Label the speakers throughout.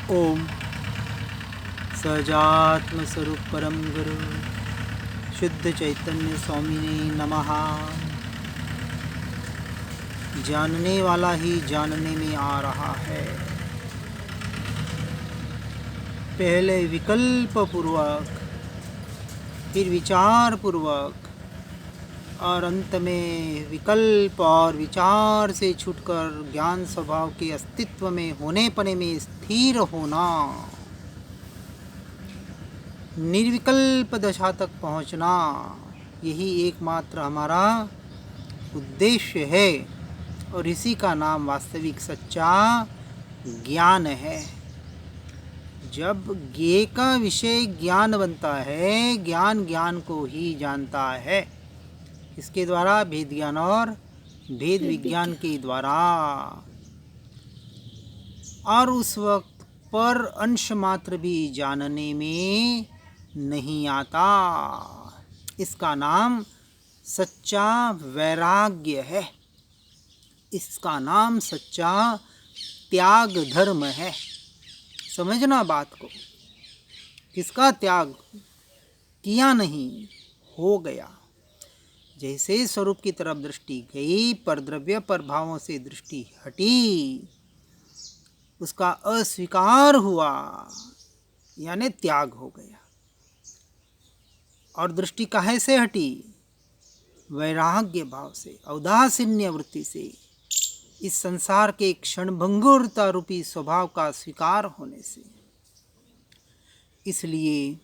Speaker 1: ओम सजात्म स्वरूप परम गुरु शुद्ध चैतन्य स्वामिने नमः। जानने वाला ही जानने में आ रहा है। पहले विकल्प पूर्वक, फिर विचार पूर्वक और अंत में विकल्प और विचार से छूटकर ज्ञान स्वभाव के अस्तित्व में होने पने में स्थिर होना, निर्विकल्प दशा तक पहुंचना, यही एकमात्र हमारा उद्देश्य है और इसी का नाम वास्तविक सच्चा ज्ञान है। जब ज्ञेय का विषय ज्ञान बनता है, ज्ञान ज्ञान को ही जानता है। इसके द्वारा भेद ज्ञान और भेद विज्ञान के द्वारा, और उस वक्त पर अंश मात्र भी जानने में नहीं आता। इसका नाम सच्चा वैराग्य है। इसका नाम सच्चा त्याग धर्म है। समझना बात को। किसका त्याग किया नहीं, हो गया। जैसे स्वरूप की तरफ दृष्टि गई, पर द्रव्य पर भावों से दृष्टि हटी, उसका अस्वीकार हुआ, यानी त्याग हो गया। और दृष्टि काहे से हटी? वैराग्य भाव से, औदासीन्य वृत्ति से, इस संसार के क्षणभंगुरता रूपी स्वभाव का स्वीकार होने से। इसलिए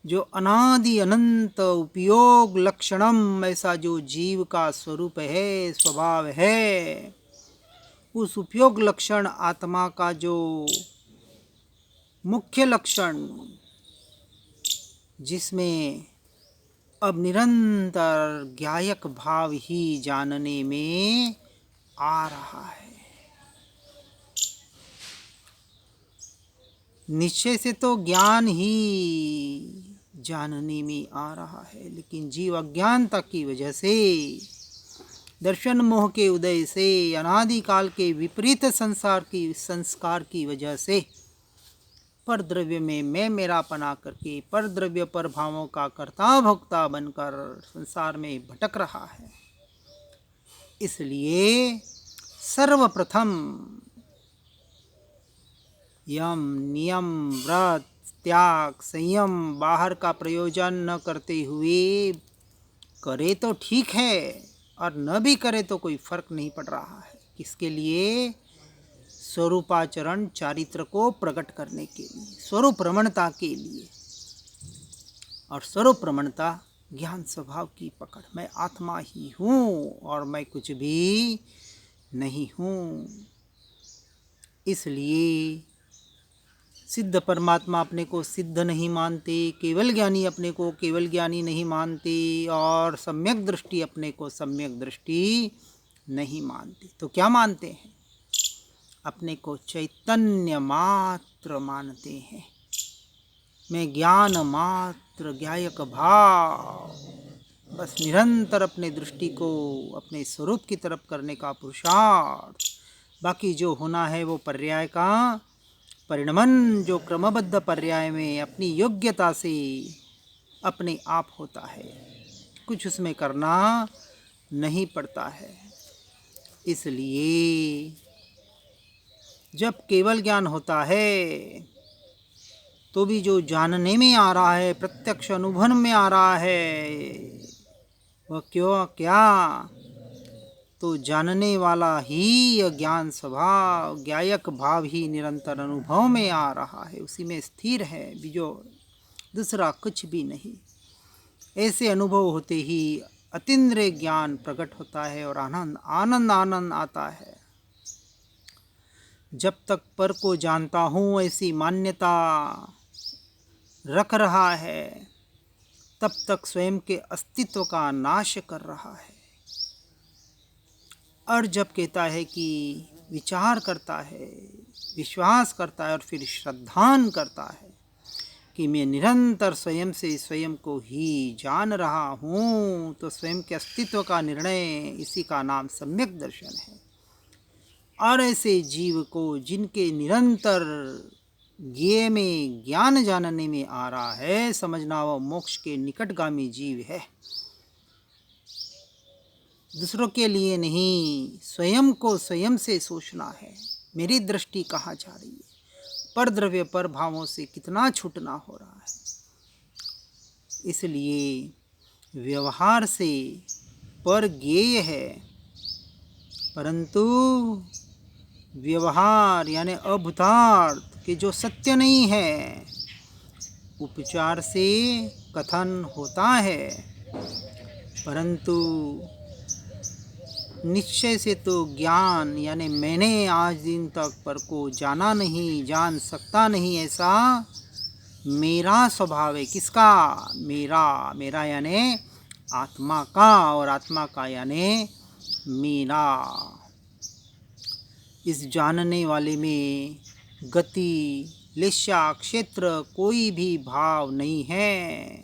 Speaker 1: जो अनादि अनंत उपयोग लक्षणम, ऐसा जो जीव का स्वरूप है, स्वभाव है, उस उपयोग लक्षण आत्मा का जो मुख्य लक्षण, जिसमें अब निरंतर ज्ञायक भाव ही जानने में आ रहा है। निश्चय से तो ज्ञान ही जानने में आ रहा है, लेकिन जीव अज्ञानता की वजह से, दर्शन मोह के उदय से, अनादिकाल के विपरीत संस्कार की वजह से पर द्रव्य में मैं मेरापना करके पर द्रव्य पर भावों का कर्ता भोक्ता बनकर संसार में भटक रहा है। इसलिए सर्वप्रथम यम, नियम, व्रत, त्याग, संयम, बाहर का प्रयोजन न करते हुए करे तो ठीक है, और न भी करे तो कोई फर्क नहीं पड़ रहा है। किसके लिए? स्वरूपाचरण चारित्र को प्रकट करने के लिए, स्वरूप रमणता के लिए। और स्वरूप रमणता ज्ञान स्वभाव की पकड़, मैं आत्मा ही हूँ और मैं कुछ भी नहीं हूँ। इसलिए सिद्ध परमात्मा अपने को सिद्ध नहीं मानते, केवल ज्ञानी अपने को केवल ज्ञानी नहीं मानते, और सम्यक दृष्टि अपने को सम्यक दृष्टि नहीं मानते। तो क्या मानते हैं? अपने को चैतन्य मात्र मानते हैं। मैं ज्ञान मात्र, ज्ञायक भाव, बस निरंतर अपने दृष्टि को अपने स्वरूप की तरफ करने का पुरुषार्थ। बाकी जो होना है वो पर्याय का परिणमन, जो क्रमबद्ध पर्याय में अपनी योग्यता से अपने आप होता है, कुछ उसमें करना नहीं पड़ता है। इसलिए जब केवल ज्ञान होता है तो भी जो जानने में आ रहा है, प्रत्यक्ष अनुभव में आ रहा है, वह क्यों क्या? तो जानने वाला ही ज्ञान स्वभाव, ज्ञायक भाव ही निरंतर अनुभव में आ रहा है, उसी में स्थिर है, बिजोड़ दूसरा कुछ भी नहीं। ऐसे अनुभव होते ही अतीन्द्रिय ज्ञान प्रकट होता है और आनंद आनंद आनंद आता है। जब तक पर को जानता हूँ ऐसी मान्यता रख रहा है, तब तक स्वयं के अस्तित्व का नाश कर रहा है। और जब कहता है कि विचार करता है, विश्वास करता है और फिर श्रद्धान करता है कि मैं निरंतर स्वयं से स्वयं को ही जान रहा हूँ, तो स्वयं के अस्तित्व का निर्णय, इसी का नाम सम्यक दर्शन है। और ऐसे जीव को, जिनके निरंतर ज्ञेय में ज्ञान जानने में आ रहा है, समझना वह मोक्ष के निकटगामी जीव है, दूसरों के लिए नहीं। स्वयं को स्वयं से सोचना है, मेरी दृष्टि कहाँ जा रही है, पर द्रव्य पर भावों से कितना छूटना हो रहा है। इसलिए व्यवहार से पर ज्ञेय है, परंतु व्यवहार यानी अभूतार्थ के जो सत्य नहीं है, उपचार से कथन होता है, परंतु निश्चय से तो ज्ञान यानी मैंने आज दिन तक पर को जाना नहीं, जान सकता नहीं, ऐसा मेरा स्वभाव है। किसका? मेरा। मेरा यानी आत्मा का, और आत्मा का यानी मेरा। इस जानने वाले में गति, लिस्या, क्षेत्र कोई भी भाव नहीं है।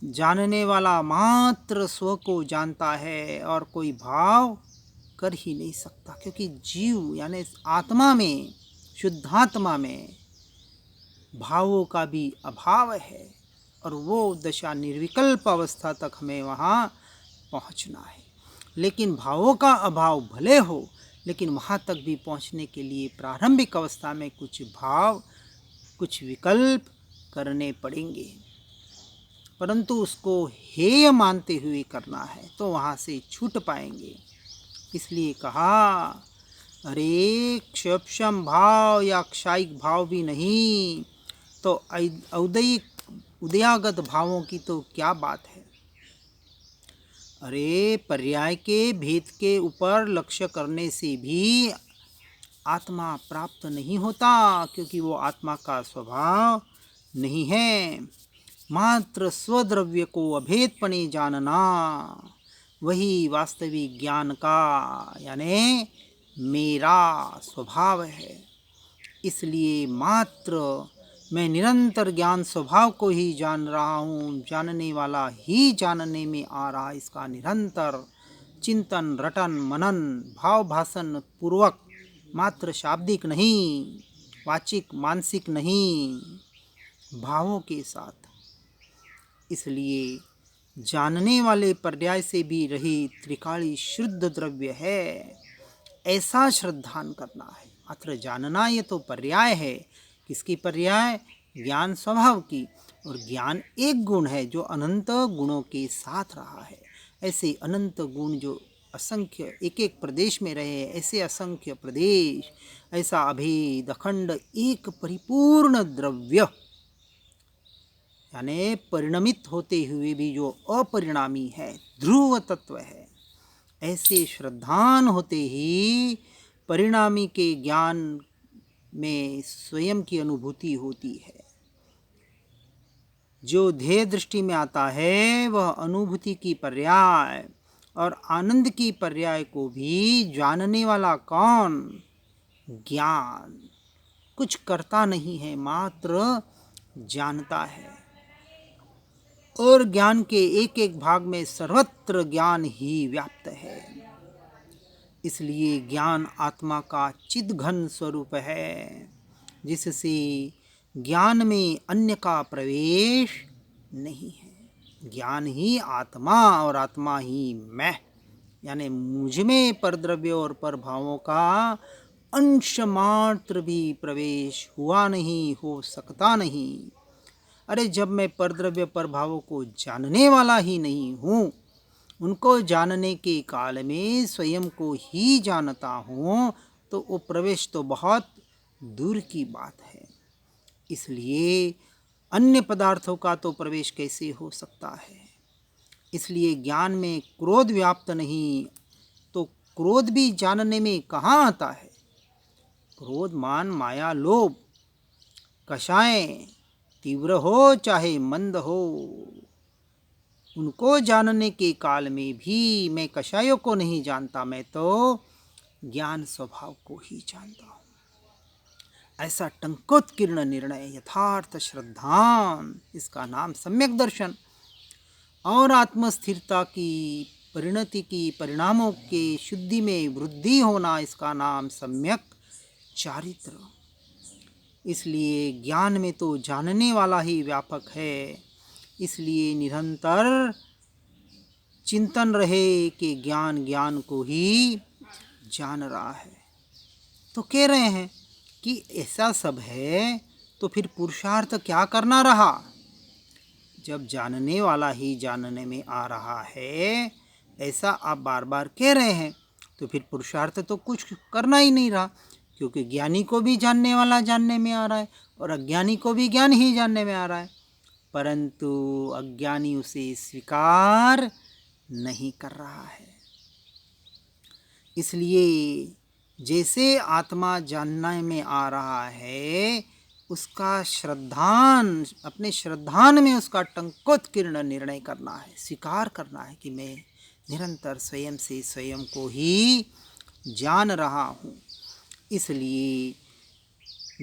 Speaker 1: जानने वाला मात्र स्व को जानता है और कोई भाव कर ही नहीं सकता, क्योंकि जीव यानी आत्मा में, शुद्धात्मा में भावों का भी अभाव है, और वो दशा निर्विकल्प अवस्था तक हमें वहाँ पहुँचना है। लेकिन भावों का अभाव भले हो, लेकिन वहाँ तक भी पहुँचने के लिए प्रारंभिक अवस्था में कुछ भाव, कुछ विकल्प करने पड़ेंगे, परंतु उसको हेय मानते हुए करना है, तो वहाँ से छूट पाएंगे। इसलिए कहा, अरे क्षपशम भाव या क्षायिक भाव भी नहीं, तो औदयिक उदयागत भावों की तो क्या बात है। अरे पर्याय के भेद के ऊपर लक्ष्य करने से भी आत्मा प्राप्त नहीं होता, क्योंकि वो आत्मा का स्वभाव नहीं है। मात्र स्वद्रव्य को अभेदपणे जानना वही वास्तविक ज्ञान का यानी मेरा स्वभाव है। इसलिए मात्र मैं निरंतर ज्ञान स्वभाव को ही जान रहा हूँ, जानने वाला ही जानने में आ रहा, इसका निरंतर चिंतन, रटन, मनन, भाव भाषण पूर्वक, मात्र शाब्दिक नहीं, वाचिक, मानसिक नहीं, भावों के साथ। इसलिए जानने वाले पर्याय से भी रहित त्रिकाली शुद्ध द्रव्य है, ऐसा श्रद्धान करना है। मात्र जानना ये तो पर्याय है। किसकी पर्याय? ज्ञान स्वभाव की। और ज्ञान एक गुण है जो अनंत गुणों के साथ रहा है। ऐसे अनंत गुण जो असंख्य एक एक प्रदेश में रहे, ऐसे असंख्य प्रदेश, ऐसा अभेद अखंड एक परिपूर्ण द्रव्य यानी परिणमित होते हुए भी जो अपरिणामी है, ध्रुव तत्व है, ऐसे श्रद्धान होते ही परिणामी के ज्ञान में स्वयं की अनुभूति होती है। जो ध्येय दृष्टि में आता है वह अनुभूति की पर्याय और आनंद की पर्याय को भी जानने वाला कौन? ज्ञान। कुछ करता नहीं है, मात्र जानता है। और ज्ञान के एक एक भाग में सर्वत्र ज्ञान ही व्याप्त है। इसलिए ज्ञान आत्मा का चिद्घन स्वरूप है, जिससे ज्ञान में अन्य का प्रवेश नहीं है। ज्ञान ही आत्मा और आत्मा ही मैं, यानी मुझ में परद्रव्य और परभावों का अंश मात्र भी प्रवेश हुआ नहीं, हो सकता नहीं। अरे जब मैं परद्रव्य परभावों को जानने वाला ही नहीं हूँ, उनको जानने के काल में स्वयं को ही जानता हूँ, तो वो प्रवेश तो बहुत दूर की बात है। इसलिए अन्य पदार्थों का तो प्रवेश कैसे हो सकता है। इसलिए ज्ञान में क्रोध व्याप्त नहीं, तो क्रोध भी जानने में कहाँ आता है। क्रोध, मान, माया, लोभ, कषाय तीव्र हो चाहे मंद हो, उनको जानने के काल में भी मैं कषायों को नहीं जानता, मैं तो ज्ञान स्वभाव को ही जानता हूँ। ऐसा टंकोत्कीर्ण निर्णय, यथार्थ श्रद्धान, इसका नाम सम्यक दर्शन। और आत्मस्थिरता की परिणति की परिणामों के शुद्धि में वृद्धि होना, इसका नाम सम्यक चारित्र। इसलिए ज्ञान में तो जानने वाला ही व्यापक है। इसलिए निरंतर चिंतन रहे कि ज्ञान ज्ञान को ही जान रहा है। तो कह रहे हैं कि ऐसा सब है तो फिर पुरुषार्थ क्या करना रहा? जब जानने वाला ही जानने में आ रहा है, ऐसा आप बार बार कह रहे हैं, तो फिर पुरुषार्थ तो कुछ करना ही नहीं रहा, क्योंकि ज्ञानी को भी जानने वाला जानने में आ रहा है और अज्ञानी को भी ज्ञान ही जानने में आ रहा है, परंतु अज्ञानी उसे स्वीकार नहीं कर रहा है। इसलिए जैसे आत्मा जानने में आ रहा है, उसका श्रद्धान, अपने श्रद्धान में उसका टंकोत्कीर्ण निर्णय करना है, स्वीकार करना है कि मैं निरंतर स्वयं से स्वयं को ही जान रहा हूँ। इसलिए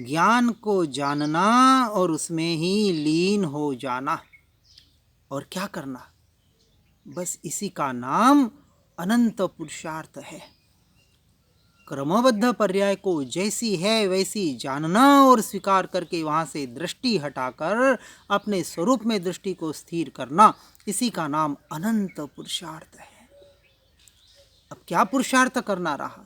Speaker 1: ज्ञान को जानना और उसमें ही लीन हो जाना, और क्या करना, बस इसी का नाम अनंत पुरुषार्थ है। क्रमबद्ध पर्याय को जैसी है वैसी जानना और स्वीकार करके वहाँ से दृष्टि हटाकर अपने स्वरूप में दृष्टि को स्थिर करना, इसी का नाम अनंत पुरुषार्थ है। अब क्या पुरुषार्थ करना रहा?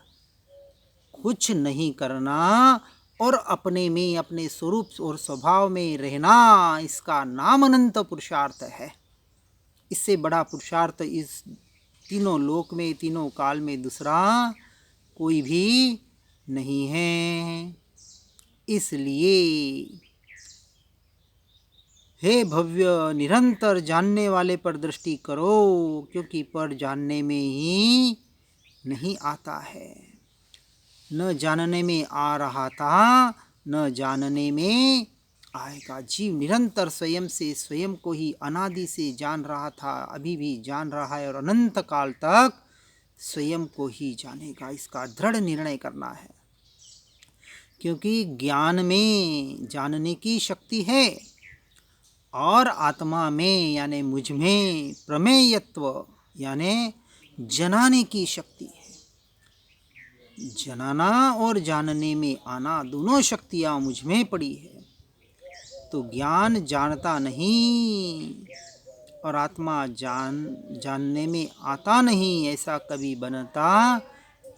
Speaker 1: कुछ नहीं करना और अपने में, अपने स्वरूप और स्वभाव में रहना, इसका नाम अनंत पुरुषार्थ है। इससे बड़ा पुरुषार्थ इस तीनों लोक में, तीनों काल में दूसरा कोई भी नहीं है। इसलिए हे भव्य, निरंतर जानने वाले पर दृष्टि करो, क्योंकि पर जानने में ही नहीं आता है। न जानने में आ रहा था, न जानने में आएगा। जीव निरंतर स्वयं से स्वयं को ही अनादि से जान रहा था, अभी भी जान रहा है और अनंत काल तक स्वयं को ही जानेगा। इसका दृढ़ निर्णय करना है, क्योंकि ज्ञान में जानने की शक्ति है और आत्मा में यानी मुझ में प्रमेयत्व यानी जनाने की शक्ति है। जनाना और जानने में आना, दोनों शक्तियाँ मुझ में पड़ी है। तो ज्ञान जानता नहीं और आत्मा जानने में आता नहीं, ऐसा कभी बनता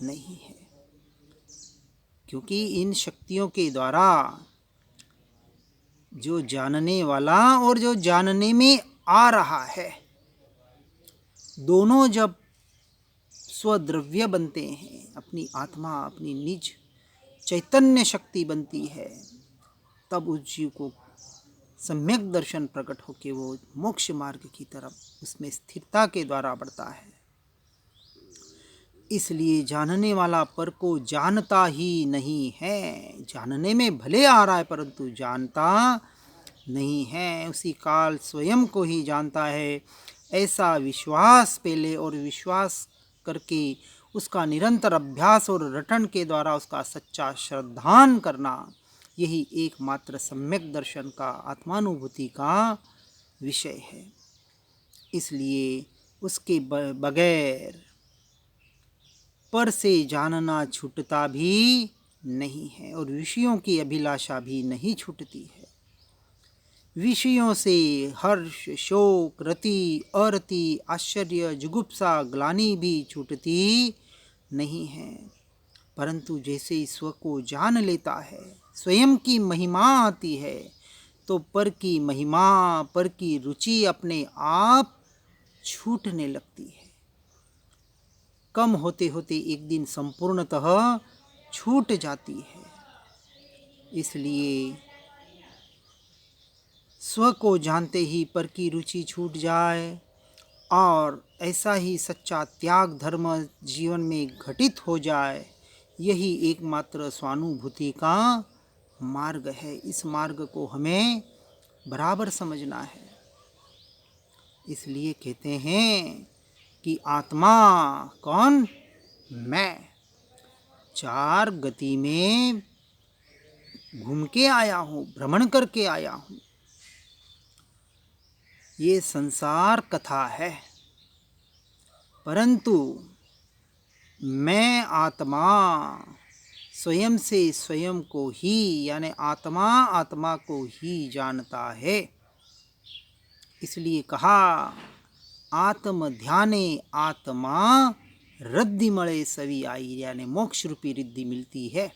Speaker 1: नहीं है, क्योंकि इन शक्तियों के द्वारा जो जानने वाला और जो जानने में आ रहा है, दोनों जब स्वद्रव्य बनते हैं, अपनी आत्मा, अपनी निज चैतन्य शक्ति बनती है, तब उस जीव को सम्यक दर्शन प्रकट होकर वो मोक्ष मार्ग की तरफ उसमें स्थिरता के द्वारा बढ़ता है। इसलिए जानने वाला पर को जानता ही नहीं है। जानने में भले आ रहा है परंतु जानता नहीं है, उसी काल स्वयं को ही जानता है, ऐसा विश्वास पहले और विश्वास करके उसका निरंतर अभ्यास और रटन के द्वारा उसका सच्चा श्रद्धान करना, यही एकमात्र सम्यक दर्शन का, आत्मानुभूति का विषय है। इसलिए उसके बगैर पर से जानना छूटता भी नहीं है और विषयों की अभिलाषा भी नहीं छूटती है। विषयों से हर्ष, शोक, रति, अरति, आश्चर्य, जुगुप्सा, ग्लानि भी छूटती नहीं है, परंतु जैसे स्व को जान लेता है, स्वयं की महिमा आती है, तो पर की महिमा, पर की रुचि अपने आप छूटने लगती है। कम होते होते एक दिन संपूर्णतः छूट जाती है। इसलिए स्व को जानते ही पर की रुचि छूट जाए और ऐसा ही सच्चा त्याग धर्म जीवन में घटित हो जाए, यही एकमात्र स्वानुभूति का मार्ग है। इस मार्ग को हमें बराबर समझना है। इसलिए कहते हैं कि आत्मा कौन? मैं। चार गति में घूम के आया हूँ, भ्रमण करके आया हूँ। ये संसार कथा है, परंतु मैं आत्मा स्वयं से स्वयं को ही, यानी आत्मा आत्मा को ही जानता है। इसलिए कहा आत्म ध्याने आत्मा रद्दि मळे सवी आई, यानी मोक्ष रूपी रिद्धि मिलती है।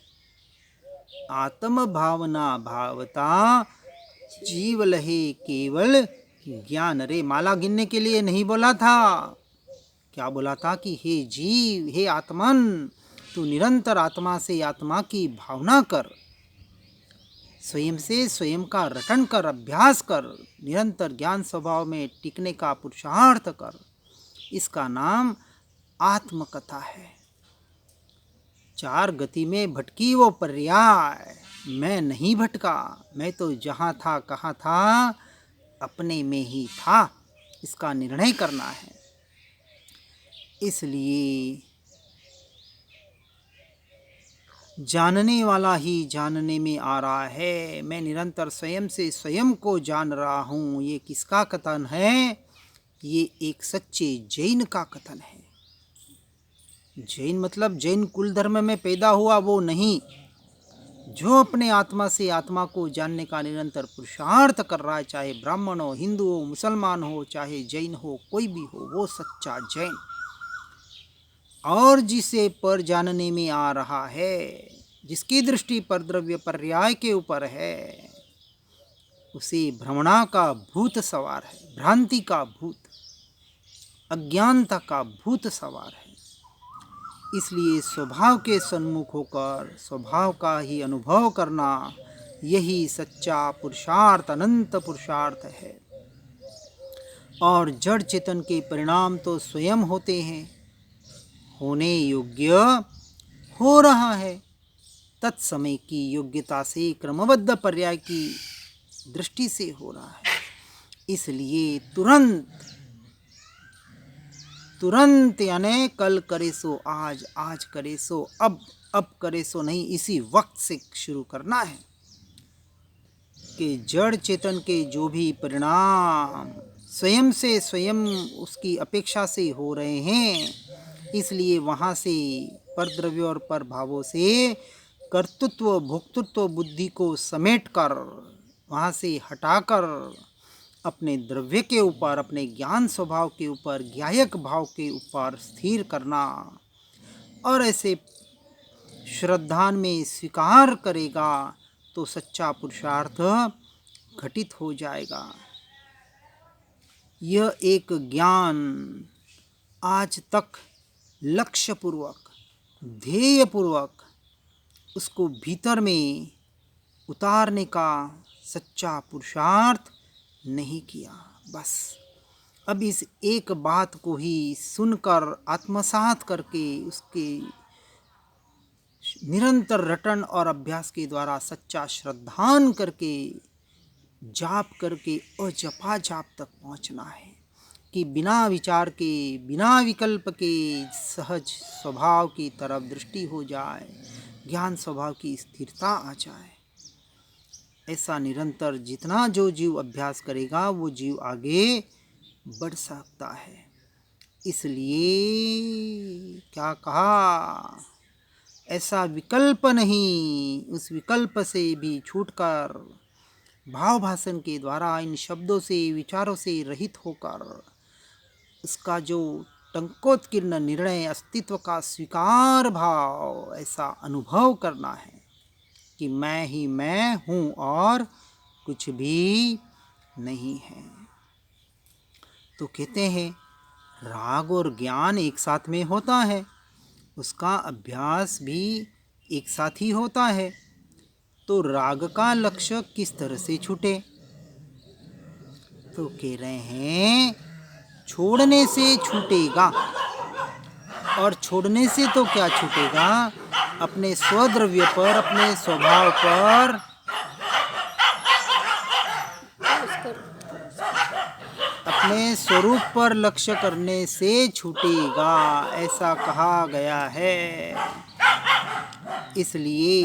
Speaker 1: आत्म भावना भावता जीव लहे केवल ज्ञान रे। माला गिनने के लिए नहीं बोला था, क्या बोला था कि हे जीव, हे आत्मन, तू निरंतर आत्मा से आत्मा की भावना कर, स्वयं से स्वयं का रटन कर, अभ्यास कर, निरंतर ज्ञान स्वभाव में टिकने का पुरुषार्थ कर। इसका नाम आत्मकथा है। चार गति में भटकी वो पर्याय, मैं नहीं भटका, मैं तो जहाँ था कहाँ था, अपने में ही था। इसका निर्णय करना है। इसलिए जानने वाला ही जानने में आ रहा है। मैं निरंतर स्वयं से स्वयं को जान रहा हूँ। ये किसका कथन है? ये एक सच्चे जैन का कथन है। जैन मतलब जैन कुल धर्म में पैदा हुआ वो नहीं, जो अपने आत्मा से आत्मा को जानने का निरंतर पुरुषार्थ कर रहा है, चाहे ब्राह्मण हो, हिंदू हो, मुसलमान हो, चाहे जैन हो, कोई भी हो, वो सच्चा जैन। और जिसे पर जानने में आ रहा है, जिसकी दृष्टि पर द्रव्य पर्याय के ऊपर है, उसे भ्रमणा का भूत सवार है, भ्रांति का भूत, अज्ञानता का भूत सवार है। इसलिए स्वभाव के सन्मुख होकर स्वभाव का ही अनुभव करना, यही सच्चा पुरुषार्थ, अनंत पुरुषार्थ है। और जड़ चेतन के परिणाम तो स्वयं होते हैं, होने योग्य हो रहा है, तत्समय की योग्यता से क्रमबद्ध पर्याय की दृष्टि से हो रहा है। इसलिए तुरंत यानी कल करे सो आज, आज करे सो अब करे सो नहीं, इसी वक्त से शुरू करना है कि जड़ चेतन के जो भी परिणाम स्वयं से स्वयं उसकी अपेक्षा से हो रहे हैं, इसलिए वहाँ से परद्रव्य और पर भावों से कर्तृत्व भोक्तृत्व बुद्धि को समेटकर, वहाँ से हटाकर अपने द्रव्य के ऊपर, अपने ज्ञान स्वभाव के ऊपर, ज्ञायक भाव के ऊपर स्थिर करना, और ऐसे श्रद्धान में स्वीकार करेगा तो सच्चा पुरुषार्थ घटित हो जाएगा। यह एक ज्ञान आज तक लक्ष्यपूर्वक, ध्येयपूर्वक उसको भीतर में उतारने का सच्चा पुरुषार्थ नहीं किया। बस अब इस एक बात को ही सुनकर आत्मसात करके उसके निरंतर रटन और अभ्यास के द्वारा सच्चा श्रद्धान करके जाप करके अजपा जाप तक पहुंचना है कि बिना विचार के, बिना विकल्प के सहज स्वभाव की तरफ दृष्टि हो जाए, ज्ञान स्वभाव की स्थिरता आ जाए। ऐसा निरंतर जितना जो जीव अभ्यास करेगा वो जीव आगे बढ़ सकता है। इसलिए क्या कहा, ऐसा विकल्प नहीं, उस विकल्प से भी छूटकर भाव भाषण के द्वारा इन शब्दों से, विचारों से रहित होकर उसका जो टंकोत्कीर्ण निर्णय, अस्तित्व का स्वीकार भाव, ऐसा अनुभव करना है कि मैं ही मैं हूँ और कुछ भी नहीं है। तो कहते हैं राग और ज्ञान एक साथ में होता है, उसका अभ्यास भी एक साथ ही होता है। तो राग का लक्ष्य किस तरह से छूटे? तो कह रहे हैं छोड़ने से छूटेगा। और छोड़ने से तो क्या छूटेगा? अपने स्वद्रव्य पर, अपने स्वभाव पर, अपने स्वरूप पर लक्ष्य करने से छूटेगा, ऐसा कहा गया है। इसलिए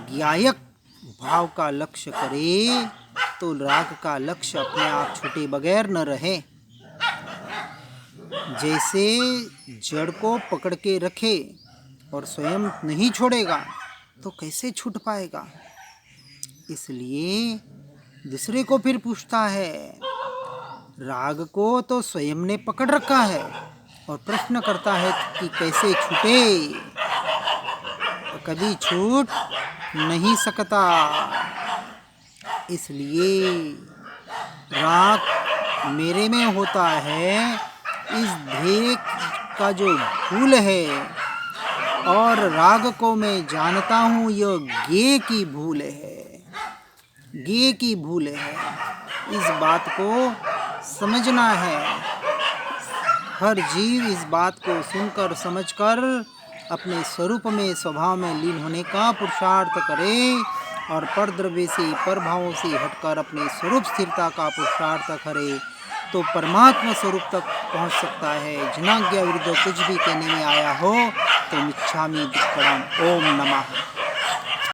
Speaker 1: ज्ञायक भाव का लक्ष्य करे तो राग का लक्ष्य अपने आप छूटे बगैर न रहे। जैसे जड़ को पकड़ के रखे और स्वयं नहीं छोड़ेगा तो कैसे छूट पाएगा। इसलिए दूसरे को फिर पूछता है। राग को तो स्वयं ने पकड़ रखा है और प्रश्न करता है कि कैसे छूटे, तो कभी छूट नहीं सकता। इसलिए राग मेरे में होता है, इस ध्येय का जो भूल है, और राग को मैं जानता हूँ यह ज्ञेय की भूल है, ज्ञेय की भूल है। इस बात को समझना है। हर जीव इस बात को सुनकर समझकर अपने स्वरूप में स्वभाव में लीन होने का पुरुषार्थ करे और परद्रव्य से परभावों से हटकर अपने स्वरूप स्थिरता का पुरुषार्थ करे तो परमात्मा स्वरूप तक पहुंच सकता है। जनाज्ञा विरुद्ध कुछ भी कहने में आया हो तो मिच्छामि दुक्कडम। ओम नमः।